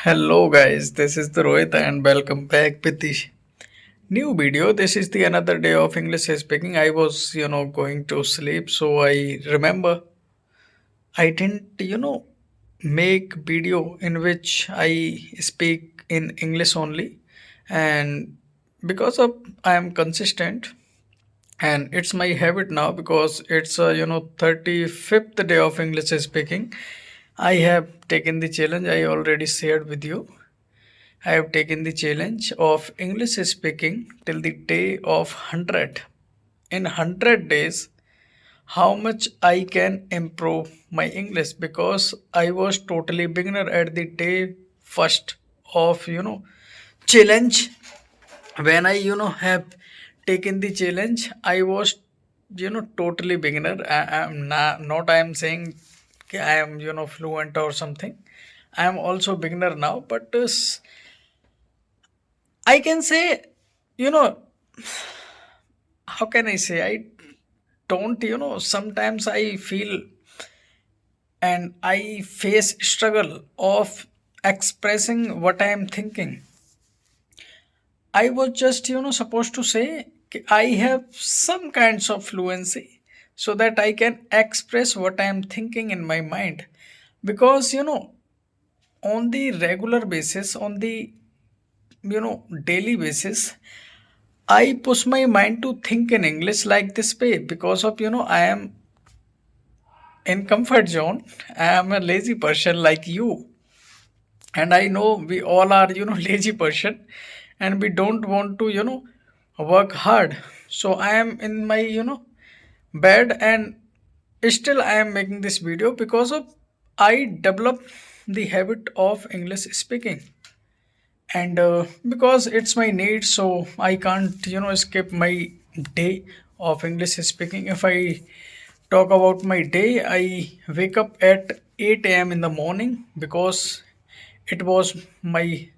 Hello guys, this is the Rohit and welcome back with the new video. This is the another day of English speaking. I was, going to sleep, so I remember I didn't, make video in which I speak in English only, and because of I am consistent and it's my habit now because it's 35th day of English speaking. I have taken the challenge I already shared with you. I have taken the challenge of English speaking till the day of 100. In 100 days, how much I can improve my English because I was totally beginner at the day first of challenge. When I have taken the challenge, I was totally beginner. I am not I am saying I am fluent or something. I am also beginner now, but I can say, you know, how can I say? I don't, sometimes I feel and I face struggle of expressing what I am thinking. I was just, supposed to say I have some kinds of fluency so that I can express what I am thinking in my mind. Because, on the regular basis, on the, daily basis, I push my mind to think in English like this way because of I am in comfort zone. I am a lazy person like you, and I know we all are lazy person, and we don't want to work hard. So I am in my bed, and still I am making this video because of I developed the habit of English speaking, and because it's my need, so I can't skip my day of English speaking. If I talk about my day, I wake up at 8 a.m. in the morning because it was my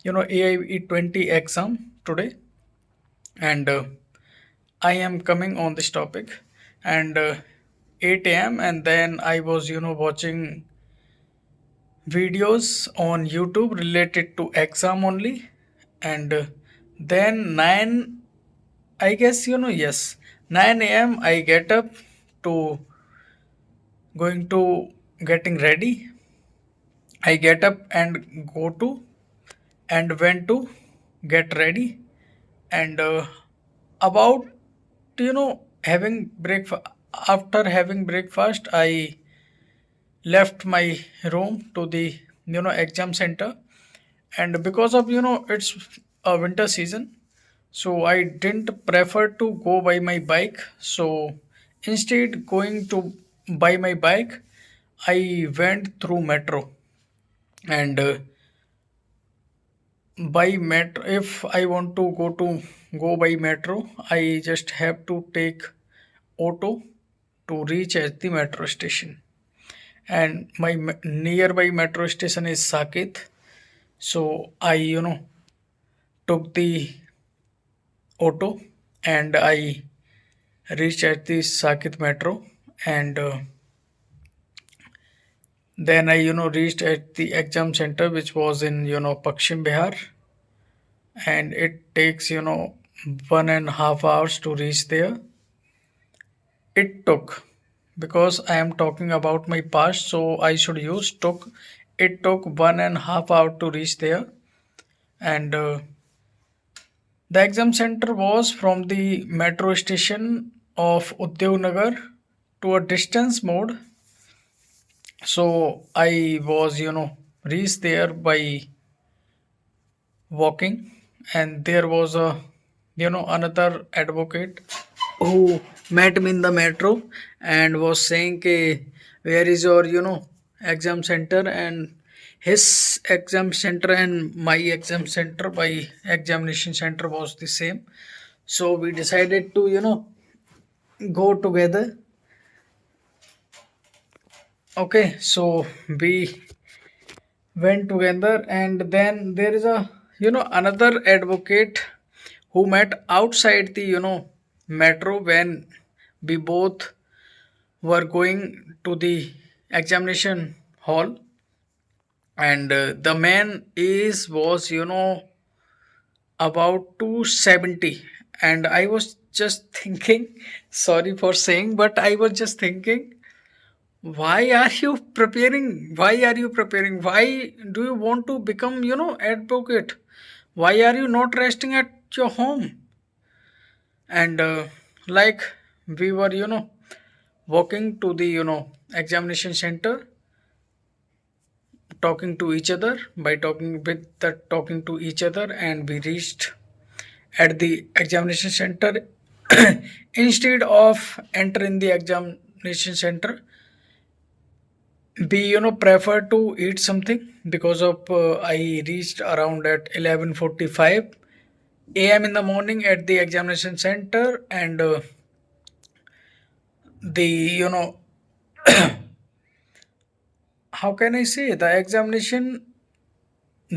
AIE 20 exam today, and I am coming on this topic, and 8 a.m. and then I was watching videos on YouTube related to exam only, and then 9, I guess yes, 9 a.m. I get up to going to getting ready. I get up and go to and went to get ready, and about having breakfast. After having breakfast, I left my room to the exam center, and because of it's a winter season, so I didn't prefer to go by my bike. So instead going to by my bike, I went through metro, and by metro, if I want to go by metro, I just have to take auto to reach at the metro station, and my nearby metro station is Saket. So I took the auto, and I reached at the Saket metro, and then I reached at the exam center, which was in Pakshim Bihar, and it takes 1.5 hours to reach there. It took, because I am talking about my past, so I should use took. It took 1.5 hours to reach there, and the exam center was from the metro station of Udyognagar to a distance mode. So I was, reached there by walking, and there was a, another advocate who met me in the metro and was saying, where is your, exam center? And his exam center and my exam center, my examination center was the same. So we decided to, go together. Okay, so we went together, and then there is a another advocate who met outside the metro when we both were going to the examination hall. and the man is was about 270, and I was just thinking, sorry for saying, but I was just thinking, why are you preparing, why do you want to become advocate, why are you not resting at your home? And like, we were walking to the examination center, talking to each other, by talking to each other, and we reached at the examination center. Instead of entering the examination center, we prefer to eat something, because of I reached around at 11:45 a.m. in the morning at the examination center, and the how can I say, the examination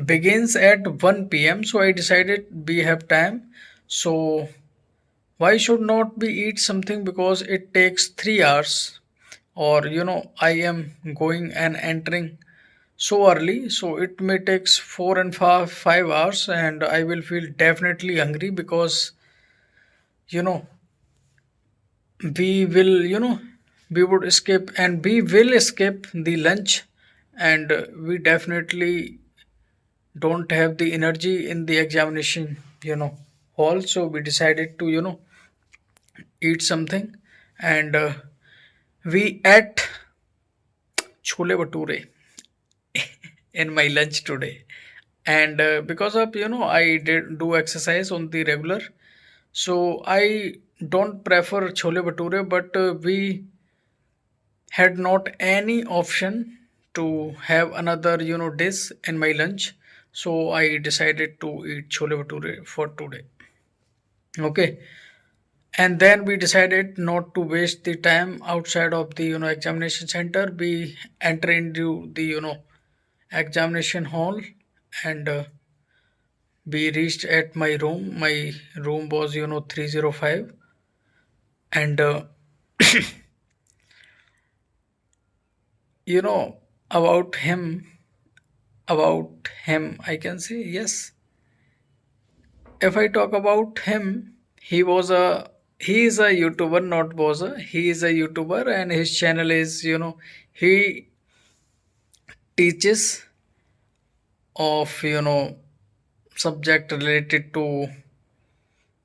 begins at 1 p.m., so I decided we have time, so why should not we eat something, because it takes 3 hours, or I am going and entering so early, so it may takes 4 and 5 hours, and I will feel definitely hungry, because you know we will we would escape, and we will escape the lunch, and we definitely don't have the energy in the examination hall, so we decided to eat something, and we ate chole bhature in my lunch today. And because of I did do exercise on the regular, so I don't prefer chole bhature, but we had not any option to have another dish in my lunch, so I decided to eat chole bhature for today. Okay, and then we decided not to waste the time outside of the examination center. We enter into the examination hall, and we reached at my room. My room was 305, and you know about him I can say, yes, if I talk about him, he is a YouTuber, not was a he is a YouTuber, and his channel is he teaches of subject related to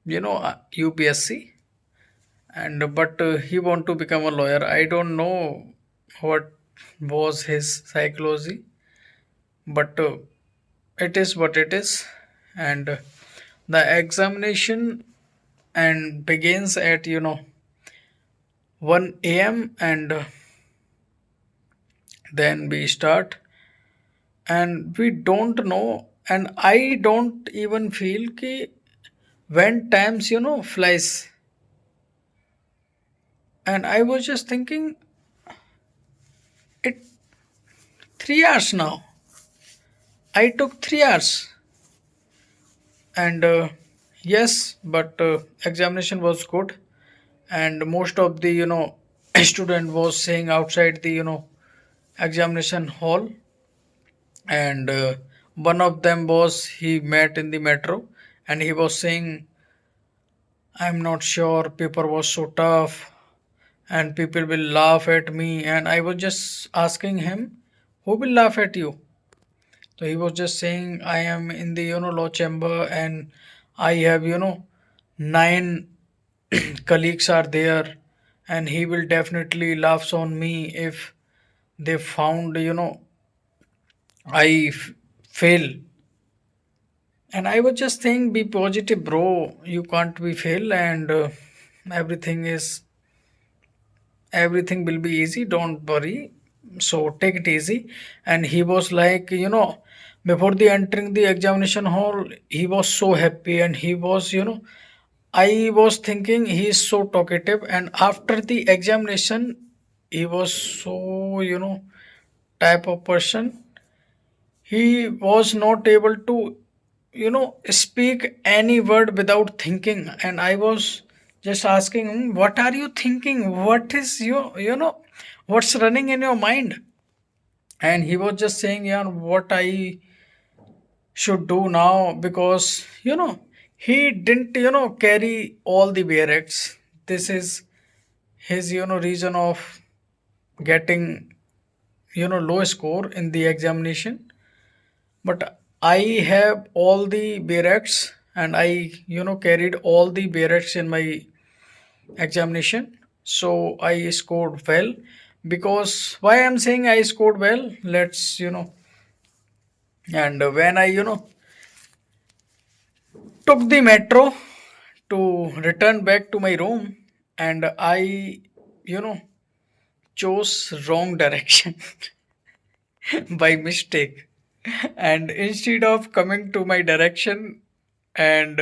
UPSC, and but he want to become a lawyer. I don't know what was his psychology, but it is what it is, and the examination and begins at 1 a.m., and then we start, and we don't know, and I don't even feel ki when times flies, and I was just thinking, it 3 hours now, I took 3 hours, and yes, but examination was good, and most of the student was saying outside the examination hall, and one of them was he met in the metro, and he was saying, I'm not sure, paper was so tough, and people will laugh at me, and I was just asking him, who will laugh at you? So he was just saying, I am in the law chamber, and I have nine colleagues are there, and he will definitely laughs on me if they found I fail. And I was just saying, be positive, bro. You can't be fail, and everything is everything will be easy. Don't worry. So take it easy. And he was like, before the entering the examination hall, he was so happy, and he was, I was thinking he is so talkative, and after the examination, he was so type of person, he was not able to speak any word without thinking, and I was just asking him, what are you thinking, what is what's running in your mind? and he was just saying, yeah, what I should do now, because he didn't carry all the barracks. This is his reason of getting low score in the examination. But I have all the barracks, and I carried all the barracks in my examination, so I scored well. Because why I'm saying I scored well, let's and when I took the metro to return back to my room, and I you know chose wrong direction by mistake. And instead of coming to my direction, and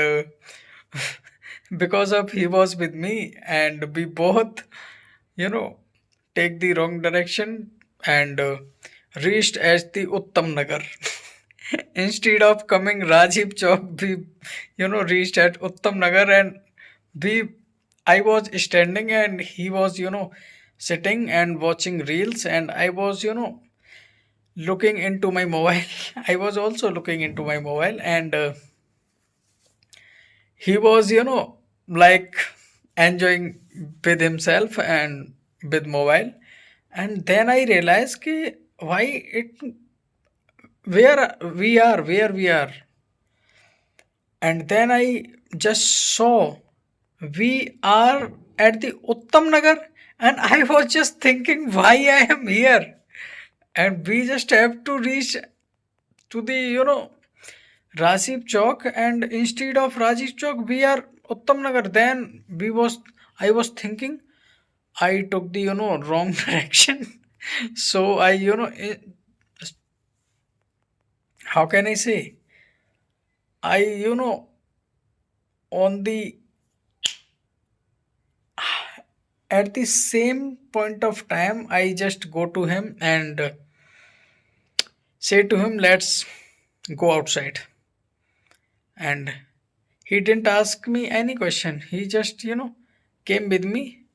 because of he was with me, and we both you know take the wrong direction, and reached at the Uttam Nagar. Instead of coming Rajiv Chowk, we reached at Uttam Nagar, and we I was standing, and he was sitting and watching reels, and I was looking into my mobile. I was also looking into my mobile, and he was like enjoying with himself and with mobile. And then I realized ki why it where we are. And then I just saw we are at the Uttam Nagar, and I was just thinking why I am here. And we just have to reach to the Rajiv Chowk, and instead of Rajiv Chowk, we are Uttam Nagar. Then I was thinking, I took the wrong direction. So I how can I say, I on the at the same point of time, I just go to him and say to him, let's go outside. And he didn't ask me any question. He just came with me,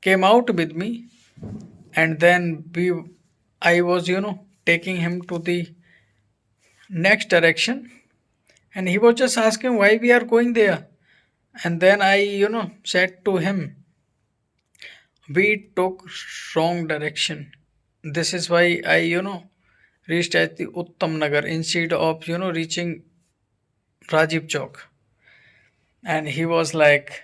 came out with me, and then I was taking him to the next direction, and he was just asking why we are going there. And then I said to him, we took wrong direction. This is why I reached at the Uttam Nagar instead of reaching Rajiv Chowk. And he was like,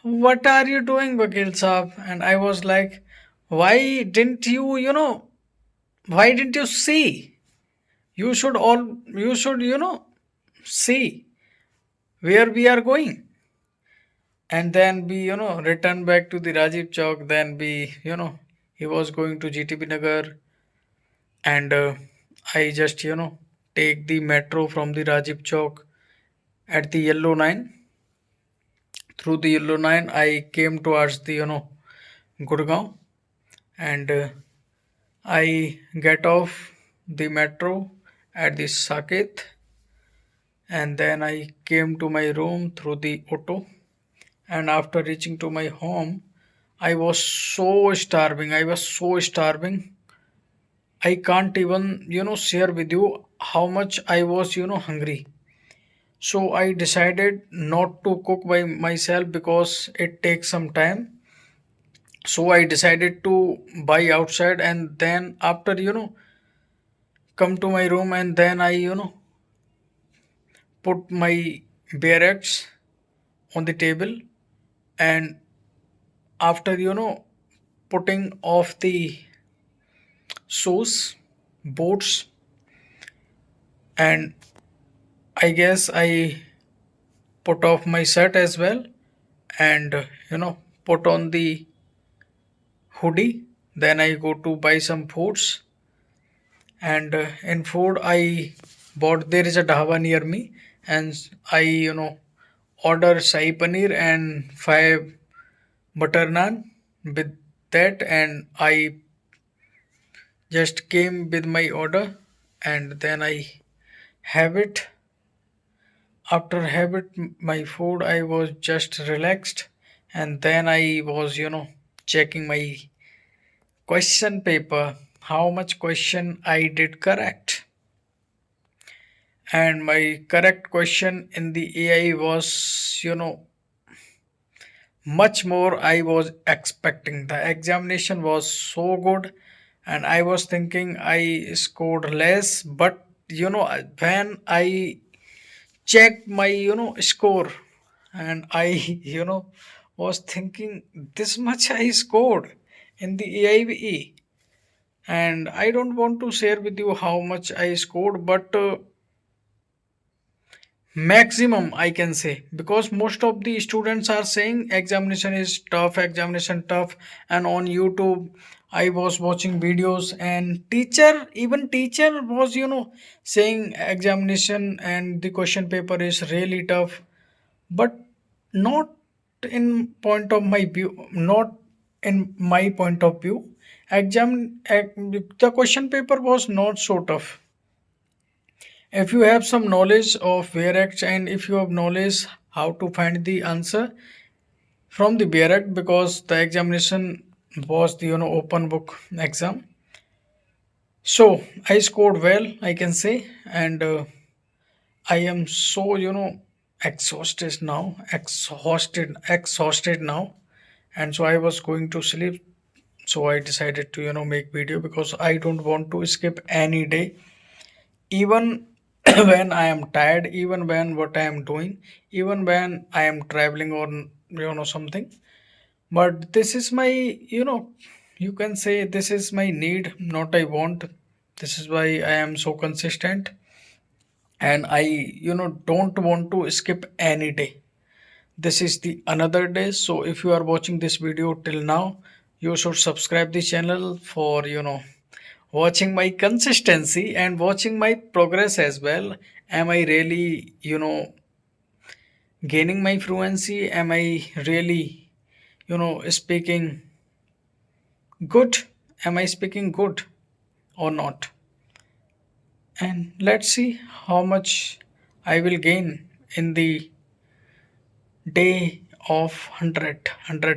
what are you doing, Vakil Saab? And I was like, why didn't you why didn't you see? You should see where we are going. And then we return back to the Rajiv Chowk. Then we he was going to GTB Nagar, and I just take the metro from the Rajiv Chowk at the Yellow Line. Through the Yellow Line, I came towards the Gurgaon, and I get off the metro at the Saket, and then I came to my room through the auto. And after reaching to my home, I was so starving. I was so starving. I can't even share with you how much I was hungry. So I decided not to cook by myself because it takes some time. So I decided to buy outside, and then after come to my room, and then I put my bare eggs on the table. And after putting off the shoes, boots, and I guess I put off my shirt as well, and put on the hoodie. Then I go to buy some foods, and in food I bought, there is a dhaba near me, and I order shahi paneer and five butter naan with that, and I just came with my order, and then I have it. After have it my food, I was just relaxed, and then I was checking my question paper, how much question I did correct. And my correct question in the AI was, much more I was expecting. The examination was so good, and I was thinking I scored less. But when I checked my score, and I was thinking this much I scored in the AIBE. And I don't want to share with you how much I scored, but maximum I can say, because most of the students are saying examination is tough, examination tough. And on YouTube I was watching videos, and teacher was saying examination and the question paper is really tough. But not in point of my view, not in my point of view. The question paper was not so tough. If you have some knowledge of VRX, and if you have knowledge how to find the answer from the VRX, because the examination was the open book exam. So I scored well, I can say. And I am so exhausted now. And so I was going to sleep. So I decided to make video, because I don't want to skip any day, even when I am tired, even when what I am doing, even when I am traveling or something. But this is my, you can say this is my need, not I want. This is why I am so consistent, and I don't want to skip any day. This is the another day. So if you are watching this video till now, you should subscribe the channel for watching my consistency and watching my progress as well. Am I really gaining my fluency? Am I really speaking good? Am I speaking good or not? And let's see how much I will gain in the day of 100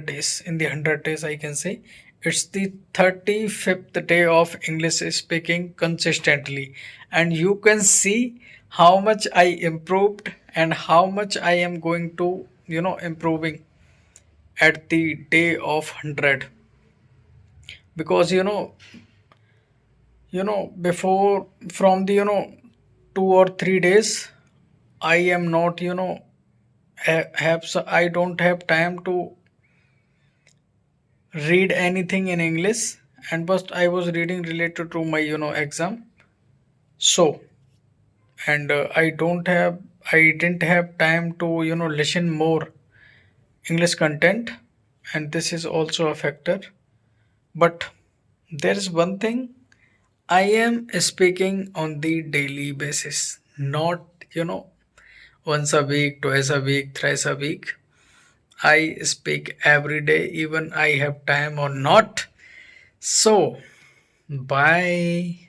days. In the 100 days, I can say it's the 35th day of English speaking consistently, and you can see how much I improved and how much I am going to improving at the day of 100. Because before, from the 2 or 3 days, I am not I don't have time to read anything in English, and but I was reading related to my exam. So, and I didn't have time to listen more English content, and this is also a factor. But there is one thing, I am speaking on the daily basis, not once a week, twice a week, thrice a week. I speak every day, even I have time or not. So, bye.